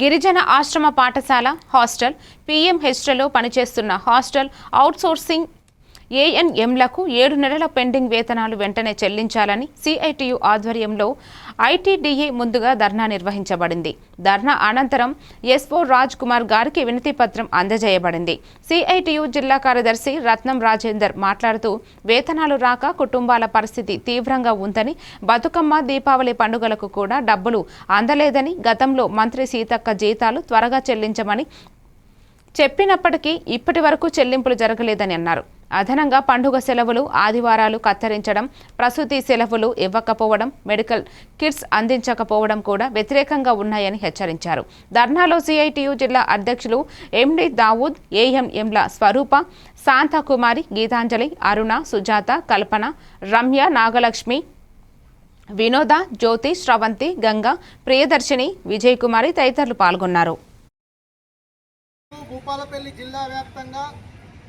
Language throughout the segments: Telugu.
గిరిజన ఆశ్రమ పాఠశాల హాస్టల్ పీఎంహెచ్లో పనిచేస్తున్న హాస్టల్ అవుట్సోర్సింగ్ ఏఎన్ఎంలకు 7 నెలల పెండింగ్ వేతనాలు వెంటనే చెల్లించాలని సిఐటియు ఆధ్వర్యంలో ఐటీడీఏ ముందుగా ధర్నా నిర్వహించబడింది. ధర్నా అనంతరం ఎస్ఓ రాజ్ కుమార్ గారికి వినతి పత్రం అందజేయబడింది. సిఐటియు జిల్లా కార్యదర్శి రత్నం రాజేందర్ మాట్లాడుతూ వేతనాలు రాక కుటుంబాల పరిస్థితి తీవ్రంగా ఉందని, బతుకమ్మ దీపావళి పండుగలకు కూడా డబ్బులు అందలేదని, గతంలో మంత్రి సీతక్క జీతాలు త్వరగా చెల్లించమని చెప్పినప్పటికీ ఇప్పటి వరకు చెల్లింపులు జరగలేదని అన్నారు. అదనంగా పండుగ సెలవులు, ఆదివారాలు కత్తిరించడం, ప్రసూతి సెలవులు ఇవ్వకపోవడం, మెడికల్ కిట్స్ అందించకపోవడం కూడా వ్యతిరేకంగా ఉన్నాయని హెచ్చరించారు. ధర్నాలో సిఐటియు జిల్లా అధ్యక్షులు ఎండి దావూద్, ఏఎంఎంల స్వరూప, శాంతకుమారి, గీతాంజలి, అరుణ, సుజాత, కల్పన, రమ్య, నాగలక్ష్మి, వినోద, జ్యోతి, శ్రవంతి, గంగా, ప్రియదర్శిని, విజయ్ కుమారి తదితరులు పాల్గొన్నారు. భూపాలపల్లి జిల్లా వ్యాప్తంగా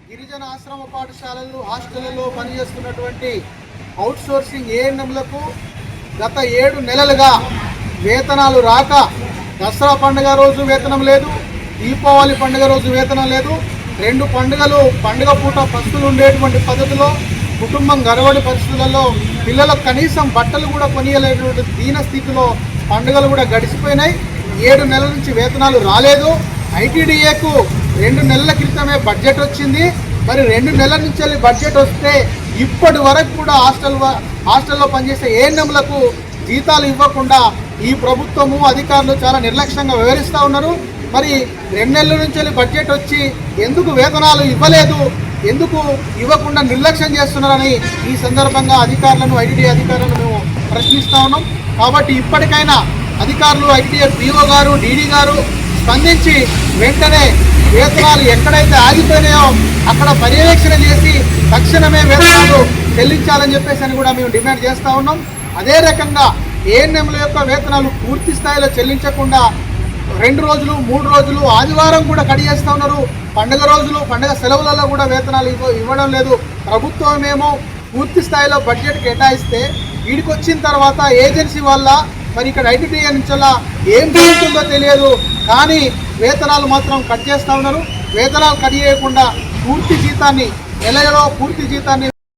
గిరిజన ఆశ్రమ పాఠశాలలు, హాస్టళ్లలో పనిచేస్తున్నటువంటి అవుట్సోర్సింగ్ ఏఎన్ఎంలకు గత 7 నెలలుగా వేతనాలు రాక, దసరా పండుగ రోజు వేతనం లేదు, దీపావళి పండుగ రోజు వేతనం లేదు. 2 పండుగలు పండుగ పూట పస్తులు ఉండేటువంటి పద్ధతిలో కుటుంబం గడవడి పరిస్థితులలో పిల్లలకు కనీసం బట్టలు కూడా కొనియలేటువంటి దీన స్థితిలో పండుగలు కూడా గడిచిపోయినాయి. 7 నెలల నుంచి వేతనాలు రాలేదు. ఐటీడీఏకు 2 నెలల క్రితమే బడ్జెట్ వచ్చింది. మరి 2 నెలల నుంచి బడ్జెట్ వస్తే ఇప్పటి వరకు కూడా హాస్టల్లో పనిచేసే ఏఎన్ఎంలకు జీతాలు ఇవ్వకుండా ఈ ప్రభుత్వము, అధికారులు చాలా నిర్లక్ష్యంగా వ్యవహరిస్తూ ఉన్నారు. మరి 2 నెలల నుంచి బడ్జెట్ వచ్చి ఎందుకు వేతనాలు ఇవ్వలేదు, ఎందుకు ఇవ్వకుండా నిర్లక్ష్యం చేస్తున్నారని ఈ సందర్భంగా అధికారులను, ఐటీడీఏ అధికారులను మేము ప్రశ్నిస్తూ ఉన్నాం. కాబట్టి ఇప్పటికైనా అధికారులు, ఐటీడీఏ పీఓ గారు, డీడీ గారు స్పందించి వెంటనే వేతనాలు ఎక్కడైతే ఆగిపోయినాయో అక్కడ పర్యవేక్షణ చేసి తక్షణమే వేతనాలు చెల్లించాలని చెప్పేసి కూడా మేము డిమాండ్ చేస్తూ ఉన్నాం. అదే రకంగా ఏఎన్ఎంల యొక్క వేతనాలు పూర్తి స్థాయిలో చెల్లించకుండా 2 రోజులు, 3 రోజులు, ఆదివారం కూడా కడిగేస్తూ ఉన్నారు. పండుగ రోజులు, పండుగ సెలవులలో కూడా వేతనాలు ఇవ్వడం లేదు. ప్రభుత్వం ఏమో పూర్తి స్థాయిలో బడ్జెట్ కేటాయిస్తే వీడికి వచ్చిన తర్వాత ఏజెన్సీ వల్ల మరి ఇక్కడ ఐటీడీఏ నుంచి ఏం జరుగుతుందో తెలియదు. కానీ వేతనాలు మాత్రం కట్ చేస్తూ ఉన్నారు. వేతనాలు కట్ చేయకుండా పూర్తి జీతాన్ని, నెలలో పూర్తి జీతాన్ని